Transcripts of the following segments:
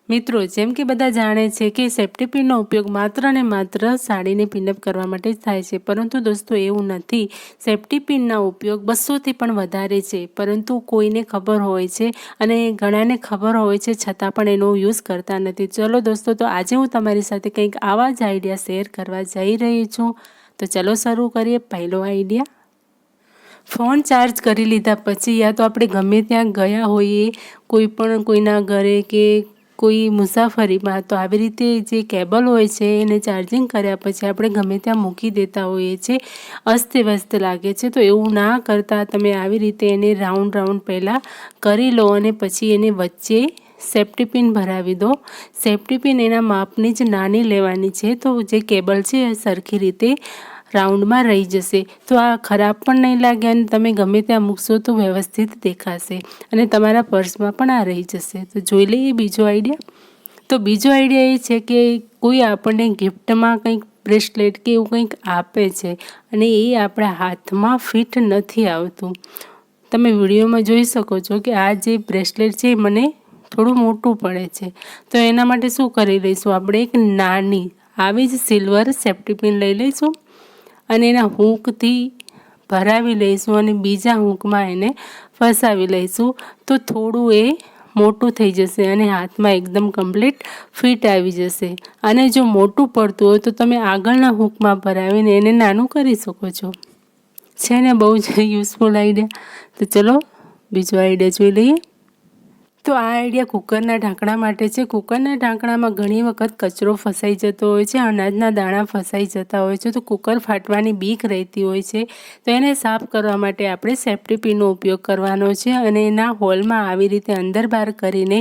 મિત્રો, જેમ કે બધા જાણે છે કે સેફ્ટી પિનનો ઉપયોગ માત્ર ને માત્ર સાડીને પિનઅપ કરવા માટે જ થાય છે, પરંતુ દોસ્તો એવું નથી. સેફ્ટી પિનના ઉપયોગ 200થી પણ વધારે છે, પરંતુ કોઈને ખબર હોય છે અને ઘણાને ખબર હોય છે છતાં પણ એનો યુઝ કરતા નથી. ચલો દોસ્તો, તો આજે હું તમારી સાથે કંઈક આવા જ આઈડિયા શેર કરવા જઈ રહી છું. તો ચલો શરૂ કરીએ. પહેલો આઈડિયા, ફોન ચાર્જ કરી લીધા પછી યા તો આપણે ગમે ત્યાં ગયા હોઈએ, કોઈના ઘરે કે કોઈ મુસાફરીમાં, તો આવી રીતે જે કેબલ હોય છે એને ચાર્જિંગ કર્યા પછી આપણે ગમે ત્યાં મૂકી દેતા હોઈએ છીએ. અસ્તવ્યસ્ત લાગે છે, તો એવું ના કરતાં તમે આવી રીતે એને રાઉન્ડ પહેલાં કરી લો અને પછી એને વચ્ચે સેફ્ટી પિન ભરાવી દો. સેફ્ટી પિન એના માપની જ નાની લેવાની છે, તો જે કેબલ છે એ સરખી રીતે રાઉન્ડમાં રહી જશે. તો આ ખરાબ પણ નહીં લાગે અને તમે ગમે ત્યાં મૂકશો તો વ્યવસ્થિત દેખાશે અને તમારા પર્સમાં પણ આ રહી જશે. તો જોઈ લઈએ બીજો આઈડિયા. તો બીજો આઈડિયા એ છે કે કોઈ આપણને ગિફ્ટમાં કંઈક બ્રેસલેટ કે એવું કંઈક આપે છે અને એ આપણા હાથમાં ફિટ નથી આવતું. તમે વિડીયોમાં જોઈ શકો છો કે આ જે બ્રેસલેટ છે એ મને થોડું મોટું પડે છે. તો એના માટે શું કરી લઈશું, આપણે એક નાની આવી જ સિલ્વર સેફ્ટી પિન લઈ લઈશું અને એના હૂકથી ભરાવી લઈશું અને બીજા હૂકમાં એને ફસાવી લઈશું. તો થોડું એ મોટું થઈ જશે અને હાથમાં એકદમ કમ્પ્લીટ ફિટ આવી જશે. અને જો મોટું પડતું હોય તો તમે આગળના હૂકમાં ભરાવીને એને નાનું કરી શકો છો. છે ને બહુ જ યુઝફુલ આઈડિયા. તો ચલો બીજો આઈડિયા જોઈ લઈએ. તો આ આઈડિયા કુકરના ઢાંકણા માટે છે. કુકરના ઢાંકણામાં ઘણી વખત કચરો ફસાઈ જતો હોય છે, અનાજના દાણા ફસાઈ જતા હોય છે, તો કુકર ફાટવાની બીક રહેતી હોય છે. તો એને સાફ કરવા માટે આપણે સેફ્ટી પિનનો ઉપયોગ કરવાનો છે અને એના હોલમાં આવી રીતે અંદર બહાર કરીને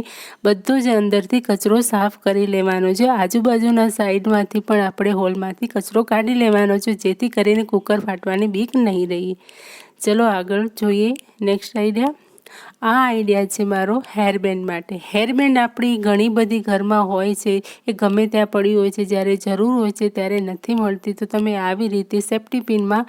બધો જ અંદરથી કચરો સાફ કરી લેવાનો છે. આજુબાજુના સાઈડમાંથી પણ આપણે હોલમાંથી કચરો કાઢી લેવાનો છે, જેથી કરીને કુકર ફાટવાની બીક નહીં રહી. ચલો આગળ જોઈએ નેક્સ્ટ આઈડિયા. આ આઈડિયા છે મારો હેરબેન્ડ માટે. હેરબેન્ડ આપણી ઘણી બધી ઘરમાં હોય છે, એ ગમે ત્યાં પડી હોય છે, જ્યારે જરૂર હોય છે ત્યારે નથી મળતી. તો તમે આવી રીતે સેફ્ટી પિનમાં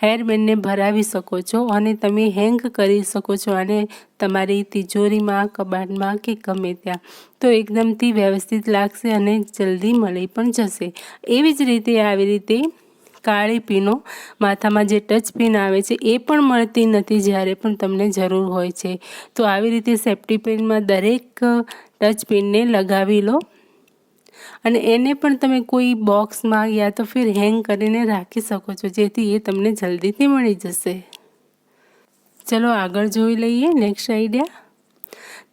હેરબેન્ડને ભરાવી શકો છો અને તમે હેંગ કરી શકો છો અને તમારી તિજોરીમાં, કબાટમાં કે ગમે ત્યાં. તો એકદમથી વ્યવસ્થિત લાગશે અને જલ્દી મળી પણ જશે. એવી જ રીતે આવી રીતે કાળી પિનો, માથામાં જે ટચ પિન આવે છે એ પણ મળતી નથી જ્યારે પણ તમને જરૂર હોય છે. તો આવી રીતે સેફ્ટી પિનમાં દરેક ટચ પિનને લગાવી લો અને એને પણ તમે કોઈ બોક્સમાં યા તો ફિર હેંગ કરીને રાખી શકો છો, જેથી એ તમને જલ્દીથી મળી જશે. ચલો આગળ જોઈ લઈએ નેક્સ્ટ આઈડિયા.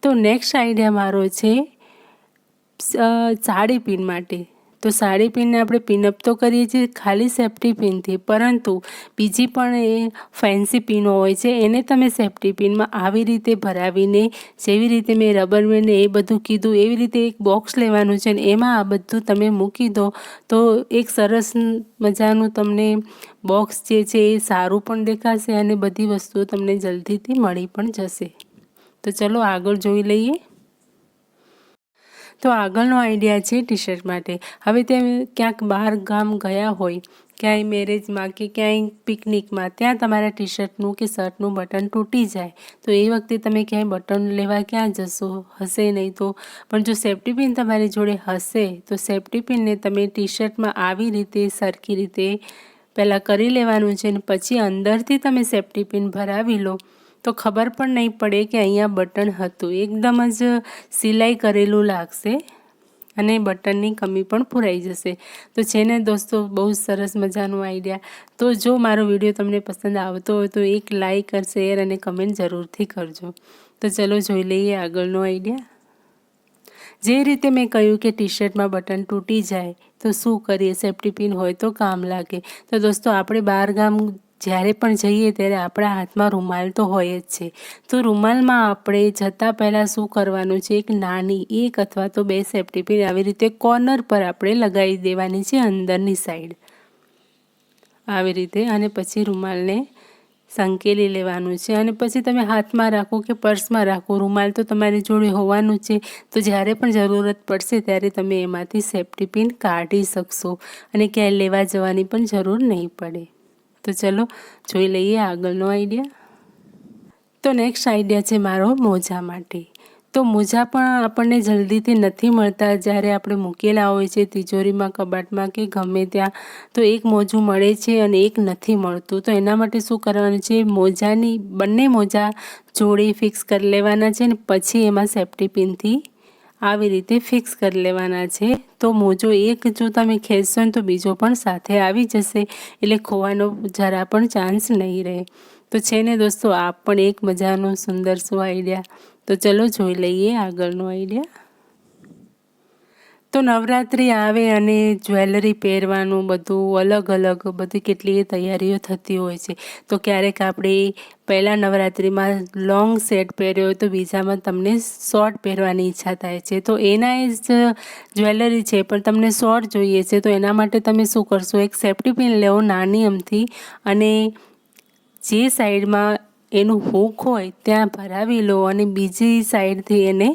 તો નેક્સ્ટ આઈડિયા મારો છે સાડી પિન માટે. તો સાડી પિનને આપણે પિનઅપ તો કરીએ છીએ ખાલી સેફ્ટી પિનથી, પરંતુ બીજી પણ એ ફેન્સી પિનો હોય છે, એને તમે સેફ્ટી પિનમાં આવી રીતે ભરાવીને, જેવી રીતે મેં રબર બેન્ડ એ બધું કીધું એવી રીતે એક બોક્સ લેવાનું છે અને એમાં આ બધું તમે મૂકી દો. તો એક સરસ મજાનું તમને બોક્સ જે છે એ સારું પણ દેખાશે અને બધી વસ્તુઓ તમને જલ્દીથી મળી પણ જશે. તો ચલો આગળ જોઈ લઈએ. તો આગળનો આઈડિયા છે ટી શર્ટ માટે. હવે તમે ક્યાંક બહાર ગામ ગયા હોય, ક્યાંય મેરેજમાં કે ક્યાંય પિકનિકમાં, ત્યાં તમારા ટી શર્ટનું કે શર્ટનું બટન તૂટી જાય, તો એ વખતે તમે ક્યાંય બટન લેવા ક્યાં જશો? હશે નહીં તો. પણ જો સેફ્ટી પિન તમારી જોડે હશે તો સેફ્ટી પિનને તમે ટી શર્ટમાં આવી રીતે સરખી રીતે પહેલાં કરી લેવાનું છે અને પછી અંદરથી તમે સેફ્ટી પિન ભરાવી લો. તો ખબર પણ નહીં પડે કે અહીંયા બટન હતું. એકદમ જ સિલાઈ કરેલું લાગશે અને બટનની કમી પણ પૂરાઈ જશે. તો છે ને દોસ્તો, બહુ સરસ મજાનું આઈડિયા. તો જો મારો વિડીયો તમને પસંદ આવતો હોય તો એક લાઈક, શેર અને કમેન્ટ જરૂરથી કરજો. તો ચલો જોઈ લઈએ આગળનો આઈડિયા. જે રીતે મેં કહ્યું કે ટી શર્ટમાં બટન તૂટી જાય તો શું કરીએ, સેફ્ટી પિન હોય તો કામ લાગે. તો દોસ્તો, આપણે બહાર ગામ જ્યારે પણ જઈએ ત્યારે આપણા હાથમાં રૂમાલ તો હોય જ છે. તો રૂમાલમાં આપણે જતાં પહેલાં શું કરવાનું છે, એક નાની 1 અથવા તો 2 સેફ્ટી પિન આવી રીતે કોર્નર પર આપણે લગાવી દેવાની છે અંદરની સાઈડ, આવી રીતે. અને પછી રૂમાલને સંકેલી લેવાનું છે અને પછી તમે હાથમાં રાખો કે પર્સમાં રાખો, રૂમાલ તો તમારી જોડે હોવાનું છે. તો જ્યારે પણ જરૂરત પડશે ત્યારે તમે એમાંથી સેફ્ટી પિન કાઢી શકશો અને ક્યાંય લેવા જવાની પણ જરૂર નહીં પડે. તો ચલો જોઈ લઈએ આગળનો આઈડિયા. તો નેક્સ્ટ આઈડિયા છે મારો મોજા માટે. તો મોજા પણ આપણને જલ્દીથી નથી મળતા. જ્યારે આપણે મૂકેલા હોય છે તિજોરીમાં, કબાટમાં કે ગમે ત્યાં, તો એક મોજું મળે છે અને એક નથી મળતું. તો એના માટે શું કરવાનું છે, બંને મોજા જોડે ફિક્સ કરી લેવાના છે ને પછી એમાં સેફ્ટી પિનથી આવી રીતે ફિક્સ કરી લેવાના છે. તો મોજો એક જો તમે ખેંચશો ને તો બીજો પણ સાથે આવી જશે, એટલે ખોવાનો જરા પણ ચાન્સ નહીં રહે. તો છે ને દોસ્તો, આ પણ એક મજાનો સુંદર સો આઈડિયા. તો ચલો જોઈ લઈએ આગળનો આઈડિયા. તો નવરાત્રિ આવે અને જ્વેલરી પહેરવાનું બધું અલગ બધી કેટલી તૈયારીઓ થતી હોય છે. તો ક્યારેક આપણે પહેલાં નવરાત્રિમાં લોંગ સેટ પહેર્યો હોય તો બીજામાં તમને શોર્ટ પહેરવાની ઈચ્છા થાય છે. તો એના જ જ્વેલરી છે પણ તમને શોર્ટ જોઈએ છે. તો એના માટે તમે શું કરશો, એક સેફ્ટી પિન લેવો નાની અમથી, અને જે સાઈડમાં એનું હૂક હોય ત્યાં ભરાવી લો અને બીજી સાઈડથી એને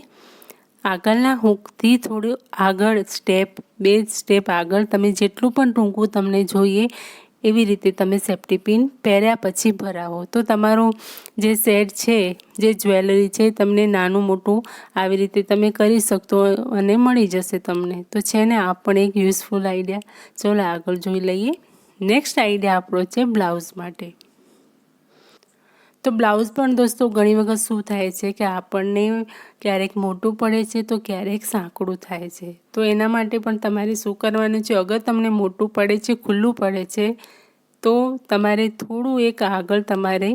આગળના હૂકથી થોડું આગળ બે સ્ટેપ આગળ તમે જેટલું પણ ટૂંકું તમને જોઈએ એવી રીતે તમે સેફ્ટી પિન પહેર્યા પછી ભરાવો. તો તમારું જે સેટ છે, જે જ્વેલરી છે, તમને નાનું મોટું આવી રીતે તમે કરી શકતો અને મળી જશે તમને. તો છે ને આ પણ એક યુઝફુલ આઈડિયા. ચાલો આગળ જોઈ લઈએ. નેક્સ્ટ આઈડિયા આપણો છે બ્લાઉઝ માટે. તો બ્લાઉઝ પણ દોસ્તો ઘણી વખત શું થાય છે કે આપણને ક્યારેક મોટું પડે છે તો ક્યારેક સાંકડું થાય છે. તો એના માટે પણ તમારે શું કરવાનું છે, અગર તમને મોટું પડે છે, ખુલ્લું પડે છે, તો તમારે થોડું એક આગળ તમારે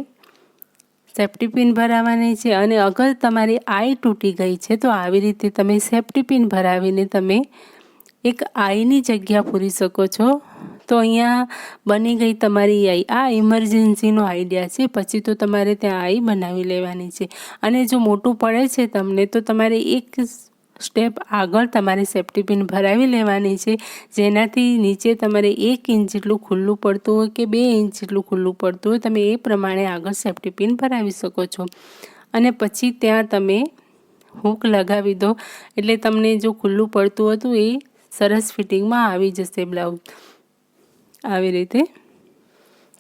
સેફ્ટી પિન ભરાવવાની છે. અને અગર તમારી આઈ તૂટી ગઈ છે તો આવી રીતે તમે સેફ્ટી પિન ભરાવીને તમે એક આઈની જગ્યા પૂરી શકો છો. તો અહીંયા બની ગઈ તમારી આઈ. આ ઇમરજન્સીનો આઈડિયા છે. પછી તો તમારે ત્યાં આઈ બનાવી લેવાની છે. અને જો મોટું પડે છે તમને તો તમારે એક સ્ટેપ આગળ તમારે સેફ્ટી પિન ભરાવી લેવાની છે, જેનાથી નીચે તમારે 1 ઇંચ જેટલું ખુલ્લું પડતું હોય કે 2 ઇંચ જેટલું ખુલ્લું પડતું હોય, તમે એ પ્રમાણે આગળ સેફ્ટી પિન ભરાવી શકો છો. અને પછી ત્યાં તમે હૂક લગાવી દો એટલે તમને જો ખુલ્લું પડતું હતું એ સરસ ફિટિંગમાં આવી જશે બ્લાઉઝ આવી રીતે.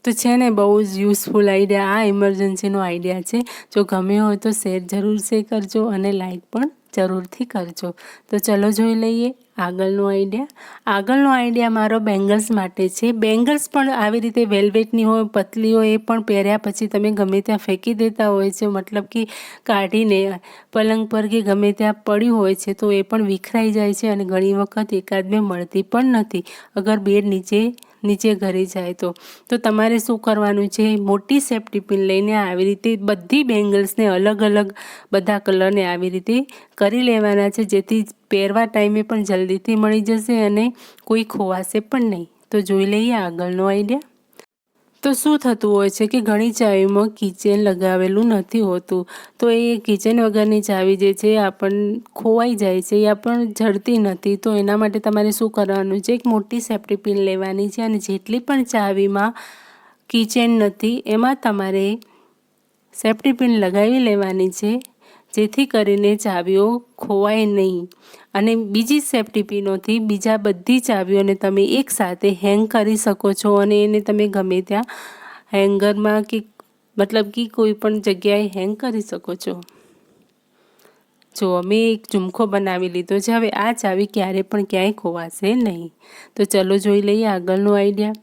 તો છે ને બહુ જ યુઝફુલ આઈડિયા. આ ઇમરજન્સીનો આઈડિયા છે. જો ગમ્યો હોય તો શેર જરૂરથી કરજો અને લાઈક પણ જરૂરથી કરજો. તો ચલો જોઈ લઈએ આગળનો આઈડિયા. આગળનો આઈડિયા મારો બેંગલ્સ માટે છે. બેંગલ્સ પણ આવી રીતે વેલ્વેટની હોય, પતલી હોય, એ પણ પહેર્યા પછી તમે ગમે ત્યાં ફેંકી દેતા હોય છે, મતલબ કે કાઢીને પલંગ પર કે ગમે ત્યાં પડ્યું હોય છે તો એ પણ વિખરાઈ જાય છે અને ઘણી વખત એકાદ બે મળતી પણ નથી અગર બેડ નીચે ઘરે જાય તો તમારે શું કરવાનું છે, મોટી સેફ્ટી પિન લઈને આવી રીતે બધી બેંગલ્સને અલગ બધા કલરને આવી રીતે કરી લેવાના છે, જેથી પહેરવા ટાઈમે પણ જલ્દીથી મળી જશે અને કોઈ ખોવાશે પણ નહીં. તો જોઈ લઈએ આગળનો આઈડિયા. તો શું થતું હોય છે કે ઘણી ચાવીમાં કિચન લગાવેલું નથી હોતું, તો એ કિચન વગરની ચાવી જે છે ખોવાઈ જાય છે, એ આપણને જડતી નથી. તો એના માટે તમારે શું કરવાનું છે, એક મોટી સેફ્ટી પિન લેવાની છે અને જેટલી પણ ચાવીમાં કિચન નથી એમાં તમારે સેફ્ટી પિન લગાવી લેવાની છે, જેથી કરીને ચાવીઓ ખોવાય નહીં. અને બીજી સેફ્ટી પિનોથી બીજા બધી ચાવીઓને તમે એકસાથે હેંગ કરી શકો છો અને એને તમે ગમે ત્યાં હેંગરમાં કે મતલબ કે કોઈ પણ જગ્યાએ હેંગ કરી શકો છો. જો મેં એક ઝુમખો બનાવી લીધો છે. હવે આ ચાવી ક્યારે પણ ક્યાંય ખોવાશે નહીં. તો ચલો જોઈ લઈએ આગળનો આઈડિયા.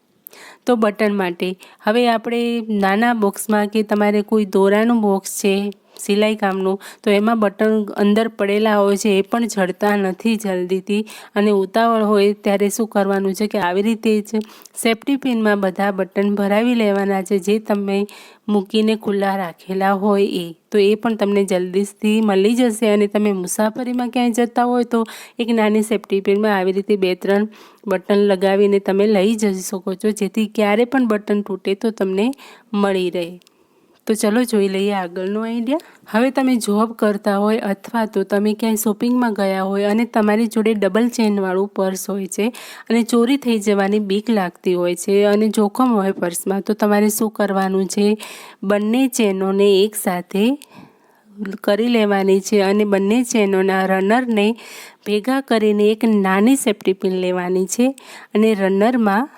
તો બટન માટે હવે આપણે નાના બોક્સમાં કે તમારે કોઈ દોરાનું બોક્સ છે સિલાઈ કામનું, તો એમાં બટન અંદર પડેલા હોય છે, એ પણ જડતા નથી જલ્દીથી. અને ઉતાવળ હોય ત્યારે શું કરવાનું છે કે આવી રીતે જ સેફ્ટી પિનમાં બધા બટન ભરાવી લેવાના છે, જે તમે મૂકીને ખુલ્લા રાખેલા હોય એ. તો એ પણ તમને જલ્દીથી મળી જશે. અને તમે મુસાફરીમાં ક્યાંય જતા હોય તો એક નાની સેફ્ટી પિનમાં આવી રીતે 2-3 બટન લગાવીને તમે લઈ જઈ શકો છો, જેથી ક્યારે પણ બટન તૂટે તો તમને મળી રહે. તો ચલો જોઈ લઈએ આગળનો આઈડિયા. હવે તમે જોબ કરતા હોય અથવા તો તમે ક્યાંય શોપિંગમાં ગયા હોય અને તમારી જોડે ડબલ ચેનવાળું પર્સ હોય છે અને ચોરી થઈ જવાની બીક લાગતી હોય છે અને જોખમ હોય પર્સમાં, તો તમારે શું કરવાનું છે, બંને ચેનોને એકસાથે કરી લેવાની છે અને બંને ચેનોના રનરને ભેગા કરીને એક નાની સેફ્ટી પિન લેવાની છે અને રનરમાં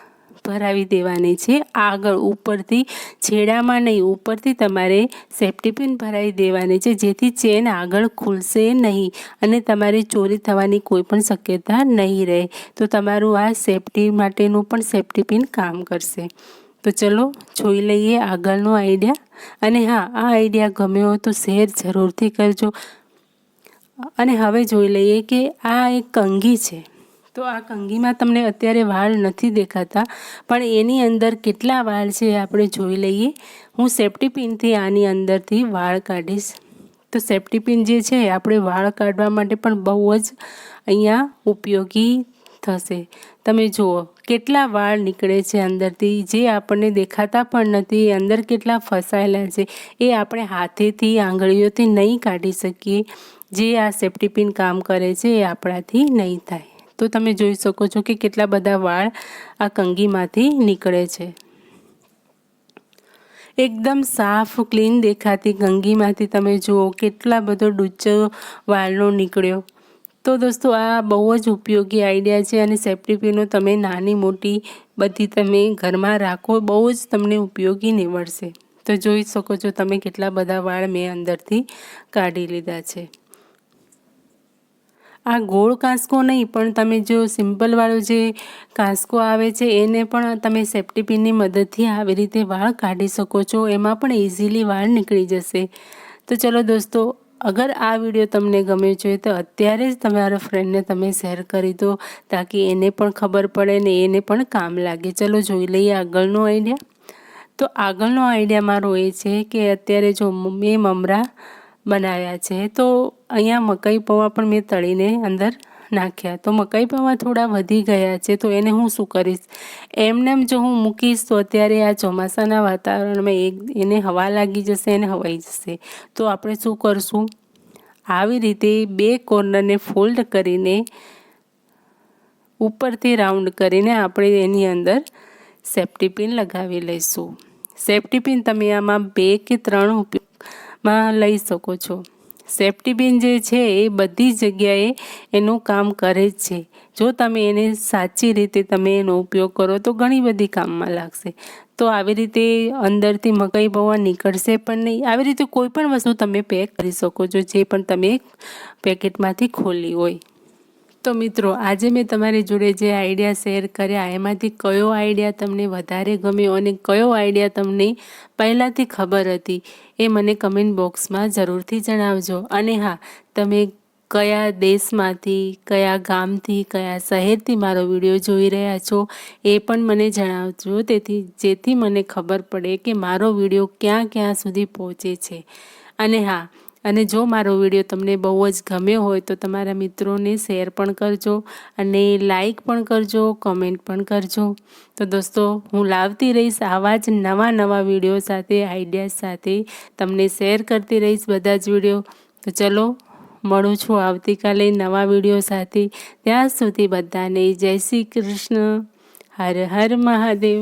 ભરાવી દેવાની છે। આગળ ઉપરથી છેડામાં નહીં, ઉપરથી તમારે સેફ્ટી પિન ભરાવી દેવાની છે, જેથી ચેન આગળ ખુલશે નહીં અને તમારી ચોરી થવાની કોઈ પણ શક્યતા નહીં રહે। તો તમારું આ સેફ્ટી માટેનું પણ સેફ્ટી પિન કામ કરશે। તો ચલો જોઈ લઈએ આગળનો આઈડિયા। અને હા, આ આઈડિયા ગમ્યો હોય તો શેર જરૂરથી કરજો। અને હવે જોઈ લઈએ કે આ એક કંઘી છે। તો આ કંઘીમાં તમને અત્યારે વાળ નથી દેખાતા, પણ એની અંદર કેટલા વાળ છે આપણે જોઈ લઈએ। હું સેફ્ટી પિનથી આની અંદરથી વાળ કાઢીશ। તો સેફ્ટી પિન જે છે આપણે વાળ કાઢવા માટે પણ બહુ જ અહીંયા ઉપયોગી થશે। તમે જુઓ કેટલા વાળ નીકળે છે અંદરથી, જે આપણને દેખાતા પણ નથી। અંદર કેટલા ફસાયેલા છે એ આપણે હાથેથી, આંગળીઓથી નહીં કાઢી શકીએ। જે આ સેફ્ટી પિન કામ કરે છે એ આપણાથી નહીં થાય। તો તમે જોઈ શકો છો કે કેટલા બધા વાળ આ કંઘીમાંથી નીકળે છે। એકદમ સાફ ક્લીન દેખાતી કંઘીમાંથી તમે જુઓ કેટલા બધો ડૂચો વાળનો નીકળ્યો। તો દોસ્તો આ બહુ જ ઉપયોગી આઈડિયા છે અને સેફ્ટી પિનો તમે નાની મોટી બધી તમે ઘરમાં રાખો, બહુ જ તમને ઉપયોગી નીવડશે। તો જોઈ શકો છો તમે કેટલા બધા વાળ મેં અંદરથી કાઢી લીધા છે। આ ગોળ કાંસકો નહીં, પણ તમે જો સિમ્પલવાળો જે કાંસકો આવે છે એને પણ તમે સેફ્ટી પિનની મદદથી આવી રીતે વાળ કાઢી શકો છો। એમાં પણ ઇઝીલી વાળ નીકળી જશે। તો ચલો દોસ્તો, અગર આ વિડીયો તમને ગમ્યો છે તો અત્યારે જ તમારા ફ્રેન્ડને તમે શેર કરી દો, તાકી એને પણ ખબર પડે ને એને પણ કામ લાગે। ચલો જોઈ લઈએ આગળનો આઈડિયા। તો આગળનો આઈડિયા મારો એ છે કે અત્યારે જો મેં મમરા બનાવ્યા છે, તો અહીંયા મકાઈ પૌવા પણ મેં તળીને અંદર નાખ્યા। તો મકાઈ પૌવા થોડા વધી ગયા છે, તો એને હું શું કરીશ, એમનેમ જો હું મૂકીશ તો અત્યારે આ ચોમાસાના વાતાવરણમાં એને હવા લાગી જશે અને હવાઈ જશે। તો આપણે શું કરશું, આવી રીતે બે કોર્નરને ફોલ્ડ કરીને ઉપરથી રાઉન્ડ કરીને આપણે એની અંદર સેફ્ટી પિન લગાવી લઈશું। સેફ્ટી પિન તમે આમાં 2 કે 3 ઉપયોગમાં લઈ શકો છો। સેફ્ટી પિન જે છે એ બધી જગ્યાએ એનું કામ કરે જ છે। જો તમે એને સાચી રીતે તમે એનો ઉપયોગ કરો તો ઘણી બધી કામમાં લાગશે। તો આવી રીતે અંદરથી મકાઈ પૌવા નીકળશે પણ નહીં। આવી રીતે કોઈ પણ વસ્તુ તમે પેક કરી શકો છો, જે પણ તમે પેકેટમાંથી ખોલી હોય। તો મિત્રો, આજે મેં તમારી જોડે જે આઈડિયા શેર કર્યા એમાંથી કયો આઈડિયા તમને વધારે ગમ્યો અને કયો આઈડિયા તમને પહેલાંથી ખબર હતી એ મને કમેન્ટ બોક્સમાં જરૂરથી જણાવજો। અને હા, તમે કયા દેશમાંથી, કયા ગામથી, કયા શહેરથી મારો વિડીયો જોઈ રહ્યા છો એ પણ મને જણાવજો, જેથી મને ખબર પડે કે મારો વિડીયો ક્યાં ક્યાં સુધી પહોંચે છે। અને હા, અને જો મારો વિડીયો તમને બહુ જ ગમ્યો હોય તો તમારા મિત્રોને શેર પણ કરજો અને લાઈક પણ કરજો, કમેન્ટ પણ કરજો। તો દોસ્તો, હું લાવતી રહીશ આવા જ નવા વિડીયો સાથે, આઈડિયા સાથે તમને શેર કરતી રહીશ બધા જ વિડીયો। તો ચલો મળું છું આવતીકાલે નવા વિડીયો સાથે। ત્યાં સુધી બધાને જય શ્રી કૃષ્ણ, હર હર મહાદેવ।